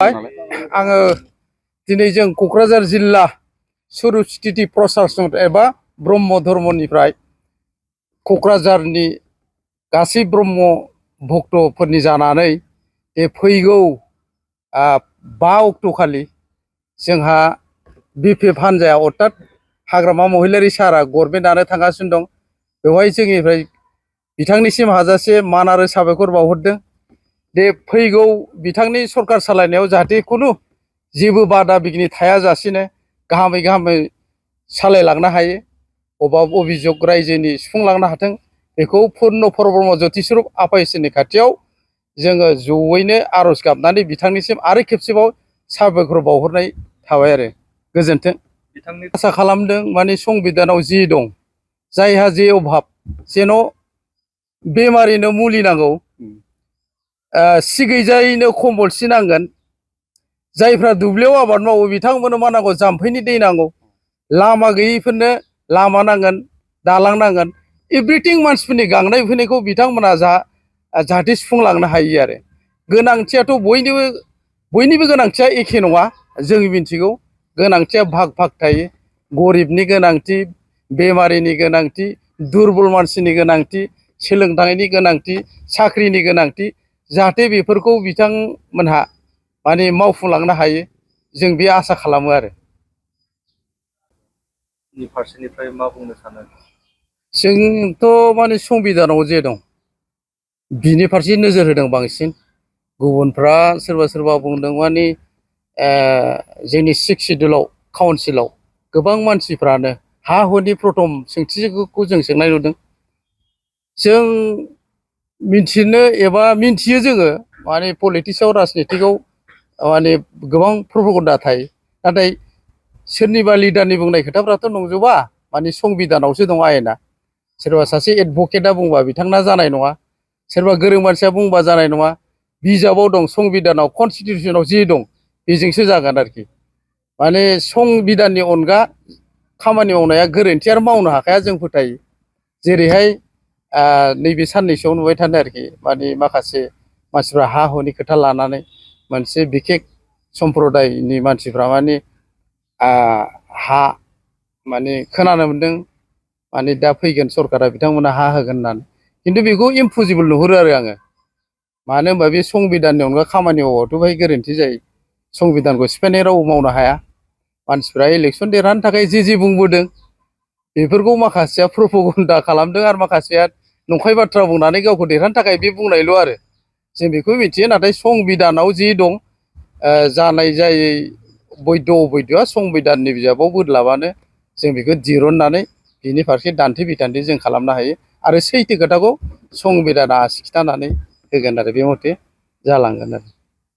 आङो दिनै जों क'क्राझार जिल्ला सुरुस्थिति प्रसासन एबा ब्रह्म धर्मनिफ्राय क'क्राझारनि गासै ब्रह्म भक्तफोरनि जानानै बे फैगौ 5 अक्ट'खालि जोंहा बिपिएफ हान्जाया अर्थात हाग्रामा महिलारि सारा गभर्नमेन्ट दानो थांगासिनो दं। बेवहाय जोंनिफ्राय बिथांनिसिम हाजासे मान आरो साबायखर बावहरदों। दे फैगौ बिथांनि सरकार सालायनायाव जाहाथे खुनु जेबो बादा बिघ्नि थायाजासेनो गाहामै सालायलांनो हायो, अभाब अभियोग रायजोनि सुफुंलांनो हाथों, बेखौ पुर्ण परब्रह्म ज्योतिस्वरूप आफा इसोरनि खाथियाव जोङो जयैनो आरज गाबनानै बिथांनिसिम आरो खेबसेबाव साबायखर बावहरनाय थाबाय आरो गोजोन्थों। आसा खालामदों माने संबिधानाव जि दं, जायहा जे अभाब, जेन' बेमारिनो मुलि नांगौ, सिगैजायैनो कम्बलसि नांगोन, जायफ्रा दुब्लियाव आबाद मावो बिथांमोननो मा नांगौ, जाम्फैनि दै नांगौ, लामा गैयैफोरनो लामा नांगोन, दालां नांगोन, एभ्रिथिं मानसिफोरनि गांनाय उखैनायखौ बिथांमोना जाहाथे सुफुंलांनो हायो आरो। गोनांथियाथ' बयनिबो गोनांथिया एखे नङा, जों मिथिगौ गोनांथिया भाग थायो। गरिबनि गोनांथि, बेमारिनि गोनांथि, दुरबल मानसिनि गोनांथि, सोलोंथाइनि गोनांथि, साख्रिनि गोनांथि, जाहाथे बेफोरखौ बिथांमोनहा माने मावफुंलांनो हायो, जों बे आसा खालामो आरो। फारसेनिफ्राय मा बुंनो सानो? जोंथ' माने संबिधानाव जे दं बिनि फारसे नोजोर होदों बांसिन। गुबुनफ्रा सोरबा बुंदों माने जोंनि 6 सिडुलाव काउन्सिलाव गोबां मानसिफ्रानो हा हुनि प्रथम सोंथिखौ जों सोंनाय नुदों। जों मिथिनो एबा मिथियो जोङो माने पलिटिक्सआव राजनितिकआव माने गोबां प्रपगेन्डा थायो, नाथाय सोरनिबा लिडारनि बुंनाय खोथाफ्राथ' नंजोबा। माने संबिधानावसो दं आयेना। सोरबा सासे एडभकेटआ बुंबा बिथांना जानाय नङा, सोरबा गोरों मानसिया बुंबा जानाय नङा। बिजाबाव दं, संबिधानाव कनस्टिटिउसनाव जे दं बेजोंसो जागोन आरोखि। माने संबिधाननि अनगा खामानि मावनाया गोरोन्थि आरो मावनो हाखाया जों फोथायो। जेरैहाय नैबे साननैसोआव नुबाय थादों आरोखि, माने माखासे मानसिफ्रा हा हुनि खोथा लानानै मोनसे बिखेक सम्प्रदायनि मानसिफ्रा माने हा माने खोनानो मोन्दों माने दा फैगोन सरकारा बिथांमोना हा होगोन होननानै, खिन्थु बेखौ इम्पसिबोल नुहुरो आरो आङो। मानो होनबा बे संबिधाननि अनगा खामानि मावबाथ' बेहाय गोरोन्थि जायो। संबिधानखौ सिफायनाय रावबो मावनो हाया। मानसिफ्रा इलेक्सन देरहानो थाखाय जे बुंबोदों बेफोरखौ माखासेया प्रपगेन्डा खालामदों आरो माखासेया नंखाय बाथ्रा बुंनानै गावखौ देरहानो थाखाय बे बुंनायल' आरो। जों बेखौ मिथियो, नाथाय संबिधानाव जि दं, जानाय जायै बैध' अबैध'आ संबिधाननि बिजाबाव बोदलाबानो जों बेखौ दिरुननानै बिनि फारसे दान्थे बिदान्थे जों खालामनो हायो आरो सैथो खोथाखौ संबिधाना आसि खिथानानै होगोन आरो बे मथे जालांगोन आरो।